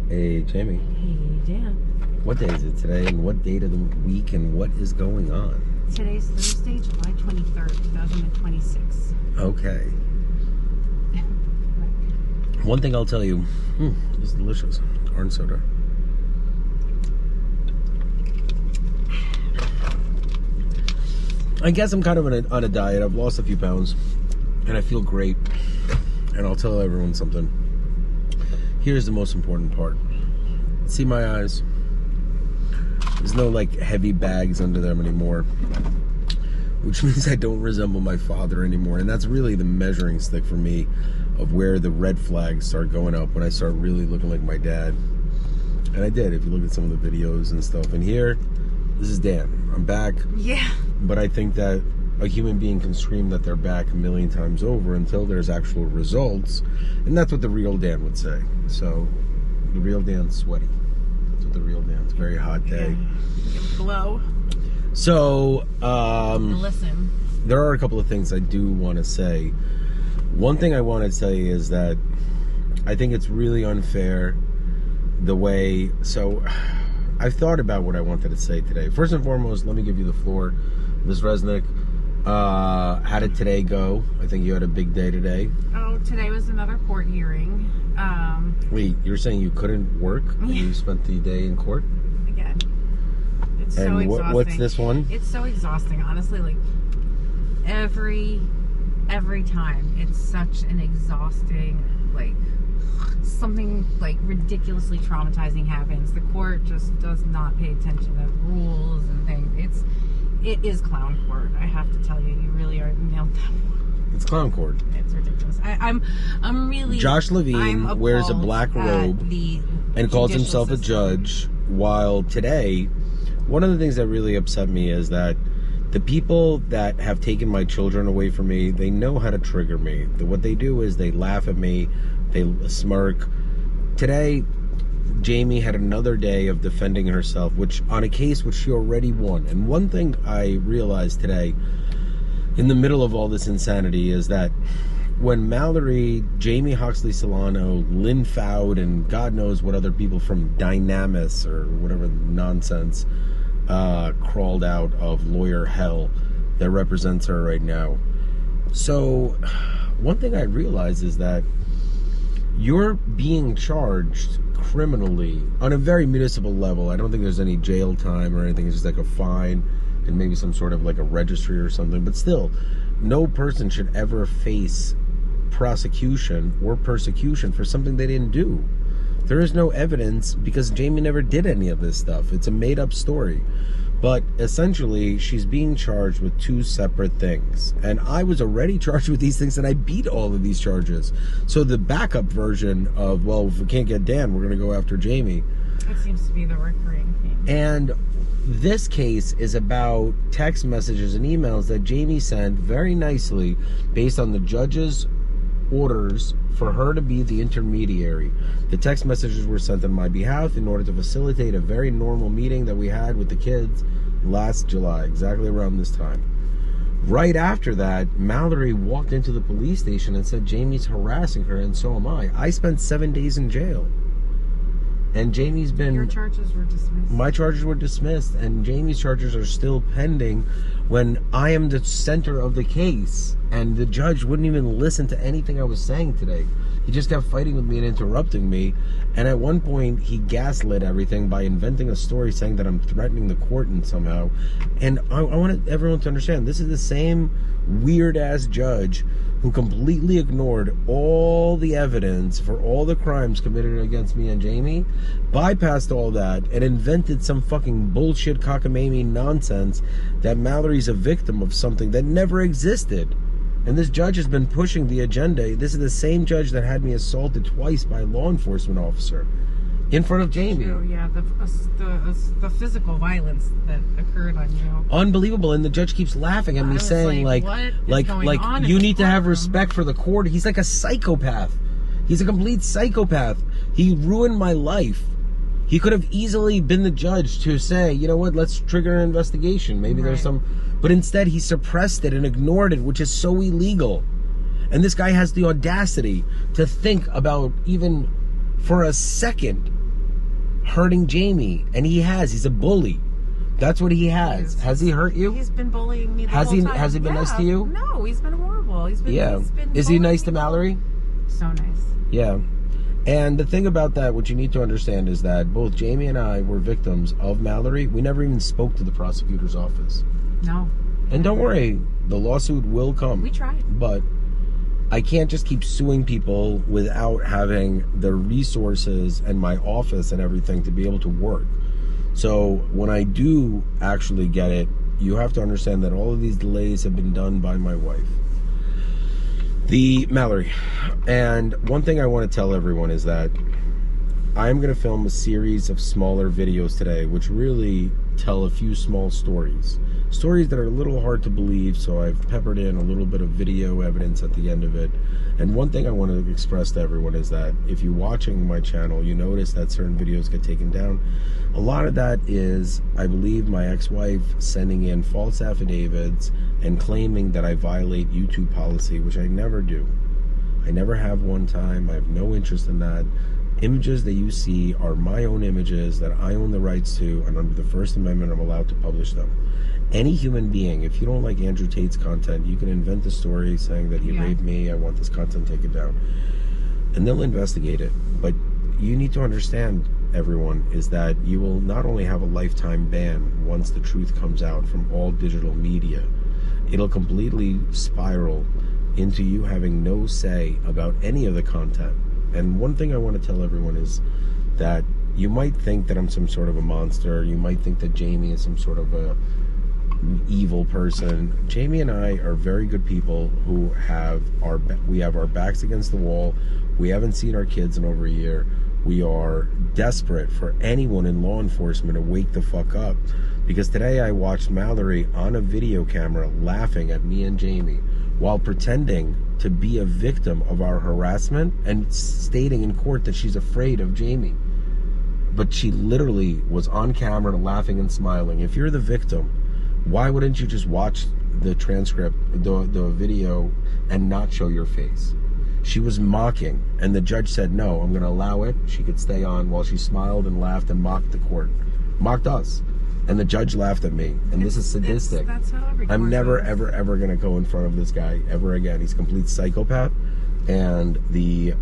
Hey, Jamie. Hey, Dan. What day is it today, and what date of the week, and what is going on? Today's Thursday, July 23rd, 2026. Okay. One thing I'll tell you, this is delicious. Orange soda. I guess I'm kind of on a diet. I've lost a few pounds, and I feel great. And I'll tell everyone something. Here's the most important part. See my eyes? There's no, like, heavy bags under them anymore, which means I don't resemble my father anymore. And that's really the measuring stick for me of where the red flags start going up when I start really looking like my dad. And I did, if you look at some of the videos and stuff. And here, this is Dan. I'm back. Yeah. But I think that a human being can scream that they're back a million times over until there's actual results. And that's what the real Dan would say. So, the real Dan's sweaty. That's what the real Dan's. Very hot day. Yeah. Glow. So, Listen. there are a couple of things I do want to say. One thing I want to say is that I think it's really unfair the way... So, I've thought about what I wanted to say today. First and foremost, let me give you the floor. Ms. Resnick, how did today go? I think you had a big day today. Oh, today was another court hearing. Wait, you're saying you couldn't work when you spent the day in court? Again. It's so And exhausting. what's this one? It's so exhausting, honestly. Like, every time, it's such an exhausting, like, something, like, ridiculously traumatizing happens. The court just does not pay attention to rules and things. It is clown court. I have to tell you, you really are nailed that one. It's clown court. It's ridiculous. I'm really... Josh Levine wears a black robe and calls himself a judge, while today, one of the things that really upset me is that the people that have taken my children away from me, they know how to trigger me. What they do is they laugh at me, they smirk. Today, Jamie had another day of defending herself, which on a case which she already won. And one thing I realized today, in the middle of all this insanity, is that when Mallory, Jamie Hoxley Solano, Lynn Fowd, and God knows what other people from Dynamis or whatever nonsense crawled out of lawyer hell that represents her right now. So one thing I realized is that you're being charged criminally on a very municipal level. I don't think there's any jail time or anything. It's just like a fine and maybe some sort of like a registry or something. But still, no person should ever face prosecution or persecution for something they didn't do. There is no evidence because Jamie never did any of this stuff. It's a made-up story. But essentially, she's being charged with two separate things. And I was already charged with these things, and I beat all of these charges. So the backup version of, well, if we can't get Dan, we're going to go after Jamie. It seems to be the recurring theme. And this case is about text messages and emails that Jamie sent very nicely based on the judge's orders for her to be the intermediary. The text messages were sent on my behalf in order to facilitate a very normal meeting that we had with the kids last July, exactly around this time. Right after that, Mallory walked into the police station and said Jamie's harassing her, and so am I. I spent 7 days in jail. And Jamie's been... Your charges were dismissed. My charges were dismissed, and Jamie's charges are still pending when I am the center of the case. And the judge wouldn't even listen to anything I was saying today. He just kept fighting with me and interrupting me. And at one point, he gaslit everything by inventing a story saying that I'm threatening the court and somehow. And I want everyone to understand, this is the same weird-ass judge who completely ignored all the evidence for all the crimes committed against me and Jamie, bypassed all that, and invented some fucking bullshit cockamamie nonsense that Mallory's a victim of something that never existed. And this judge has been pushing the agenda. This is the same judge that had me assaulted twice by a law enforcement officer in front of Jamie. True, yeah, the physical violence that occurred on you. Unbelievable. And the judge keeps laughing at me, saying like you need to have respect for the court. He's like a psychopath. He's a complete psychopath. He ruined my life. He could have easily been the judge to say, you know what, let's trigger an investigation. Maybe there's some... But instead, he suppressed it and ignored it, which is so illegal. And this guy has the audacity to think about, even for a second, hurting Jamie, and he's a bully. That's what he has. Has he hurt you? He's been bullying me the whole time. Has he been nice to you? No, he's been horrible. He's been Is he nice to Mallory? So nice. Yeah. And the thing about that, what you need to understand is that both Jamie and I were victims of Mallory. We never even spoke to the prosecutor's office. No. And don't worry, the lawsuit will come. We tried. But I can't just keep suing people without having the resources and my office and everything to be able to work. So when I do actually get it, you have to understand that all of these delays have been done by my wife, Mallory. And one thing I want to tell everyone is that I'm going to film a series of smaller videos today, which really tell a few small stories that are a little hard to believe, so I've peppered in a little bit of video evidence at the end of it. And one thing I want to express to everyone is that if you're watching my channel, you notice that certain videos get taken down. A lot of that is, I believe, my ex-wife sending in false affidavits and claiming that I violate YouTube policy, which I never do. I never have one time. I have no interest in that. Images that you see are my own images that I own the rights to, and under the First Amendment, I'm allowed to publish them. Any human being, if you don't like Andrew Tate's content, you can invent a story saying that he raped me, I want this content taken down. And they'll investigate it. But you need to understand, everyone, is that you will not only have a lifetime ban once the truth comes out from all digital media, it'll completely spiral into you having no say about any of the content. And one thing I want to tell everyone is that you might think that I'm some sort of a monster. You might think that Jamie is some sort of a evil person. Jamie and I are very good people who have our backs against the wall. We haven't seen our kids in over a year. We are desperate for anyone in law enforcement to wake the fuck up, because today I watched Mallory on a video camera laughing at me and Jamie while pretending to be a victim of our harassment and stating in court that she's afraid of Jamie. But she literally was on camera laughing and smiling. If you're the victim, why wouldn't you just watch the transcript, the video, and not show your face? She was mocking, and the judge said, no, I'm going to allow it. She could stay on, while she smiled and laughed and mocked the court. Mocked us. And the judge laughed at me. And this is sadistic. That's how every I'm never, goes. ever going to go in front of this guy ever again. He's a complete psychopath. And the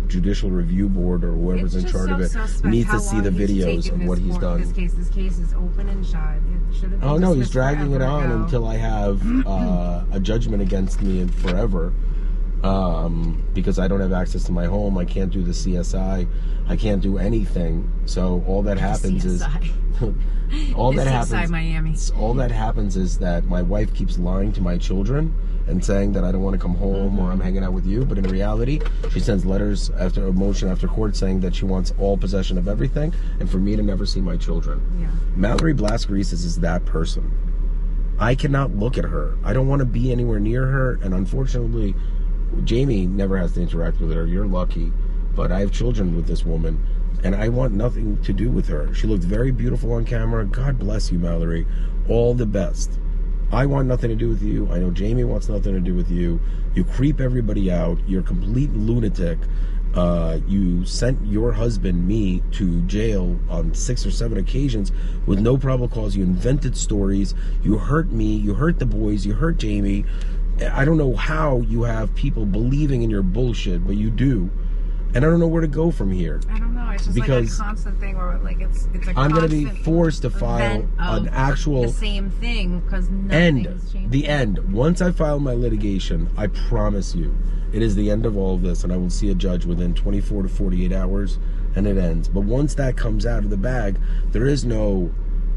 Judicial Review Board, or whoever's in charge of it, needs to see the videos of what he's done. This case is open and shut. It should have been no, he's dragging it on ago. until I have a judgment against me forever. Because I don't have access to my home. I can't do the CSI. I can't do anything. So all that happens is all that happens is that my wife keeps lying to my children and saying that I don't want to come home or I'm hanging out with you, but in reality she sends letters after a motion after court saying that she wants all possession of everything and for me to never see my children. Mallory Blascarisas is that person. I cannot look at her. I don't want to be anywhere near her, and unfortunately Jamie never has to interact with her. You're lucky, but I have children with this woman, and I want nothing to do with her. She looked very beautiful on camera. God bless you, Mallory. All the best. I want nothing to do with you. I know Jamie wants nothing to do with you. You creep everybody out. You're a complete lunatic. You sent your husband, me, to jail on 6 or 7 occasions with no probable cause. You invented stories. You hurt me. You hurt the boys. You hurt Jamie. I don't know how you have people believing in your bullshit, but you do. And I don't know where to go from here. I don't know. It's just because like a constant thing where like it's a I'm going to be forced to file an actual the same thing because nothing's changed. The end. Once I file my litigation, I promise you, it is the end of all of this, and I will see a judge within 24 to 48 hours, and it ends. But once that comes out of the bag, there is no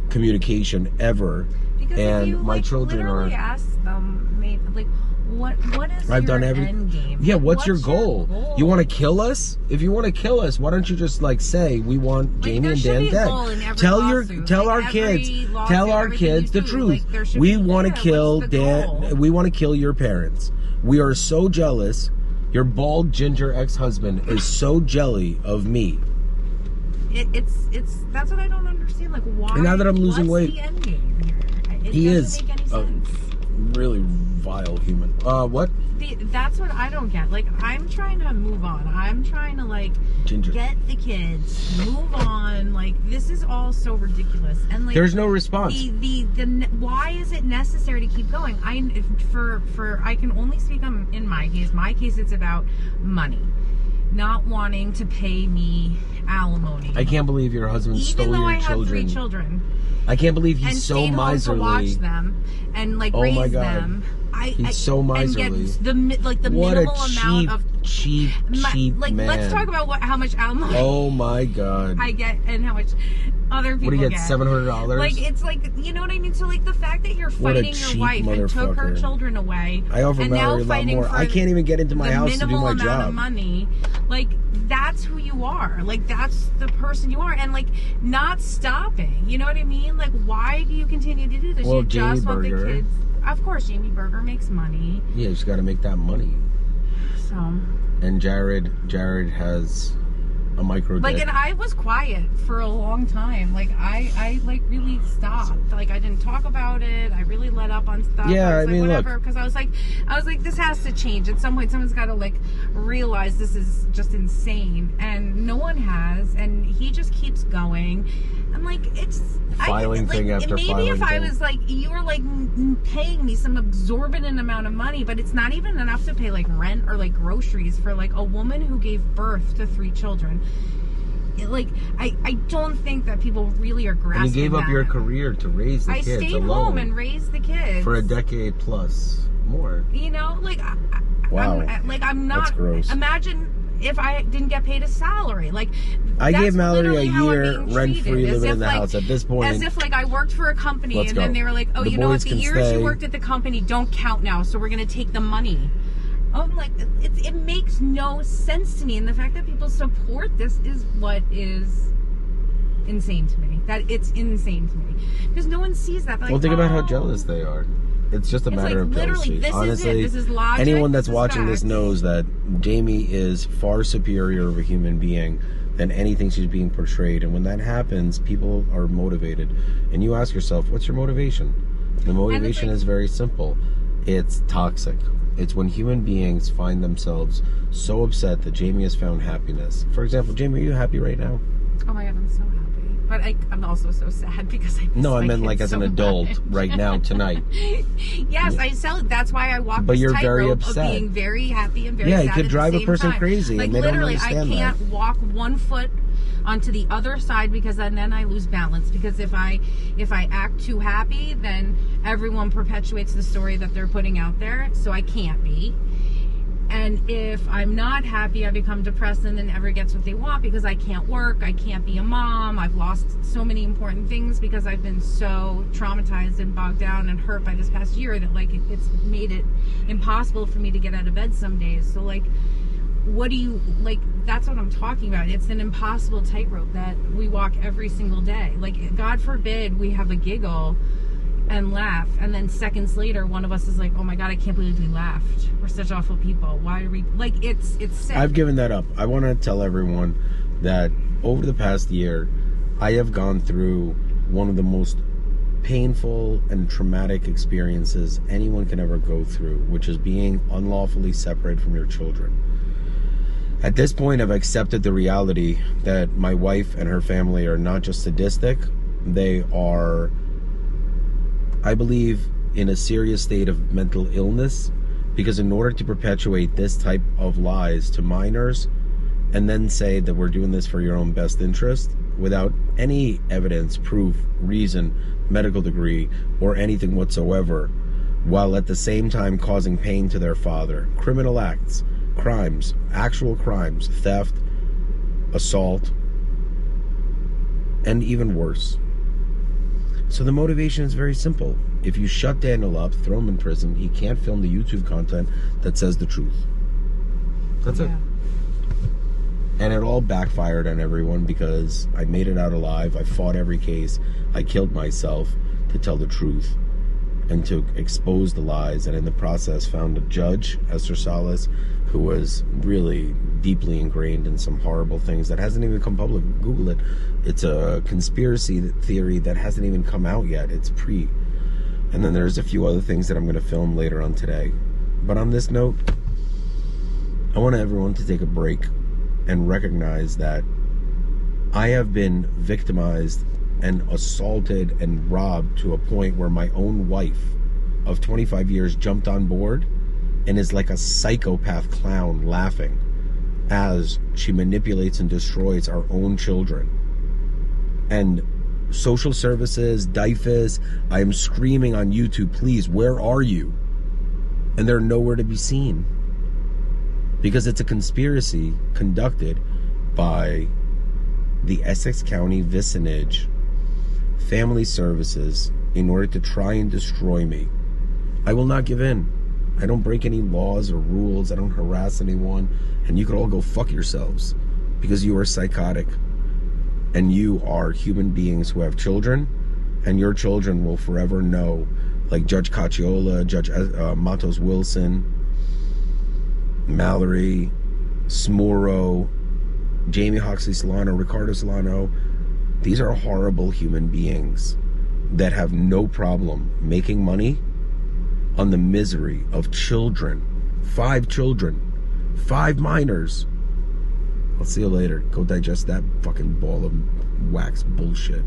communication ever. Because and if you, my like, children literally are. Ask them, maybe, like, what is I've your done end game? Yeah, what's your goal? You want to kill us? If you want to kill us, why don't you just like say we want Jamie and Dan dead? Tell our kids the truth. Like, we want to kill Dan. We want to kill your parents. We are so jealous. Your bald ginger ex-husband is so jelly of me. It's that's what I don't understand. Like, why? And now that I'm losing weight, the end game here? It he doesn't is. Make any sense. really vile human. What? That's what I don't get. Like, I'm trying to move on. I'm trying to, like, Ginger. get the kids, move on. Like, this is all so ridiculous. And, like, there's no response. Why is it necessary to keep going? I can only speak in my case. My case, it's about money. Not wanting to pay me alimony. I can't believe your husband stole your children. Even though I have 3 children. I can't believe he's so miserly. And stayed home to watch them and, like, raise them. He's so miserly. And get the minimal amount of cheap like, man. let's talk about how much alimony Oh my God. I get and how much other people get. What do you get, $700? Like, it's like, you know what I mean? So, like, the fact that you're fighting your wife and took her children away, I offer and Mallory now fighting a lot more. for I can't even get into my house to do my minimal amount job. of money, like, that's who you are. Like, that's the person you are, and, like, not stopping. You know what I mean? Like, why do you continue to do this? Well, you just want the Burger. kids. Of course, Jamie Berger makes money. Yeah, she's got to make that money. So. And Jared has a micro Like, dick. and I was quiet for a long time. Like, I like really stopped. Like, I didn't talk about it. I really let up on stuff. Yeah, I was I mean, whatever, look. because I was like, this has to change. At some point, someone's got to, like, realize this is just insane. And no one has. And he just keeps going. I'm like, it's Filing thing after maybe filing if I thing. was like, you were like paying me some exorbitant amount of money, but it's not even enough to pay like rent or like groceries for like a woman who gave birth to 3 children. Like, I don't think that people really are grasping. And you gave up your career to raise the kids alone. I stayed home and raised the kids for a decade plus more. You know, like, Wow. I'm not. That's gross. Imagine if I didn't get paid a salary. Like, I gave Mallory a literally how I'm year being rent-free treated, living in the like, house. At this point, as if like I worked for a company Let's and go. then they were like, oh, The you know what, boys the can years stay. you worked at the company don't count now, so we're gonna take the money. I'm like, it makes no sense to me, and the fact that people support this is what is insane to me. That it's insane to me because no one sees that. Like, well, think about how jealous they are. It's just a matter of literally, jealousy. this Honestly, is it. This is logic. anyone that's this is watching this facts. knows that Jamie is far superior of a human being than anything she's being portrayed. And when that happens, people are motivated. And you ask yourself, what's your motivation? The motivation is very simple. It's toxic. It's when human beings find themselves so upset that Jamie has found happiness. For example, Jamie, are you happy right now? Oh my God, I'm so happy. But I'm also so sad because I miss No, I my meant like kids as an so adult much. right now, tonight. Yes, that's why I walk But this you're very tightrope of upset. being very happy and very Yeah, sad it could at drive the a same person time. crazy, Like, and they don't literally, understand I can't that. walk one foot onto the other side because then I lose balance. Because if I act too happy, then everyone perpetuates the story that they're putting out there. So I can't be. And if I'm not happy, I become depressed and then never gets what they want because I can't work, I can't be a mom, I've lost so many important things because I've been so traumatized and bogged down and hurt by this past year that, like, it's made it impossible for me to get out of bed some days. So, like, what do you, like, that's what I'm talking about. It's an impossible tightrope that we walk every single day. Like, God forbid we have a giggle and laugh, and then seconds later one of us is like, oh my God, I can't believe we laughed, we're such awful people, why are we, like, it's sick. I've given that up. I want to tell everyone that over the past year I have gone through one of the most painful and traumatic experiences anyone can ever go through, which is being unlawfully separated from your children. At this point, I've accepted the reality that my wife and her family are not just sadistic, they are, I believe, in a serious state of mental illness, because in order to perpetuate this type of lies to minors and then say that we're doing this for your own best interest without any evidence, proof, reason, medical degree, or anything whatsoever, while at the same time causing pain to their father, criminal acts, crimes, actual crimes, theft, assault, and even worse. So the motivation is very simple. If you shut Daniel up, throw him in prison, he can't film the YouTube content that says the truth. That's it. And it all backfired on everyone because I made it out alive. I fought every case. I killed myself to tell the truth and to expose the lies. And in the process found a judge, Esther Salas, who was really deeply ingrained in some horrible things that hasn't even come public. Google it. It's a conspiracy theory that hasn't even come out yet. It's And then there's a few other things that I'm going to film later on today. But on this note, I want everyone to take a break and recognize that I have been victimized and assaulted and robbed to a point where my own wife of 25 years jumped on board and is like a psychopath clown laughing as she manipulates and destroys our own children. And social services, DIFAS, I am screaming on YouTube, please, where are you? And they're nowhere to be seen. Because it's a conspiracy conducted by the Essex County Vicinage Family Services in order to try and destroy me. I will not give in. I don't break any laws or rules. I don't harass anyone. And you could all go fuck yourselves because you are psychotic. And you are human beings who have children, and your children will forever know, like Judge Cacciola, Judge Matos Wilson, Mallory, Smuro, Jamie Hoxley Solano, Ricardo Solano. These are horrible human beings that have no problem making money on the misery of children. 5 children. 5 minors. I'll see you later. Go digest that fucking ball of wax bullshit.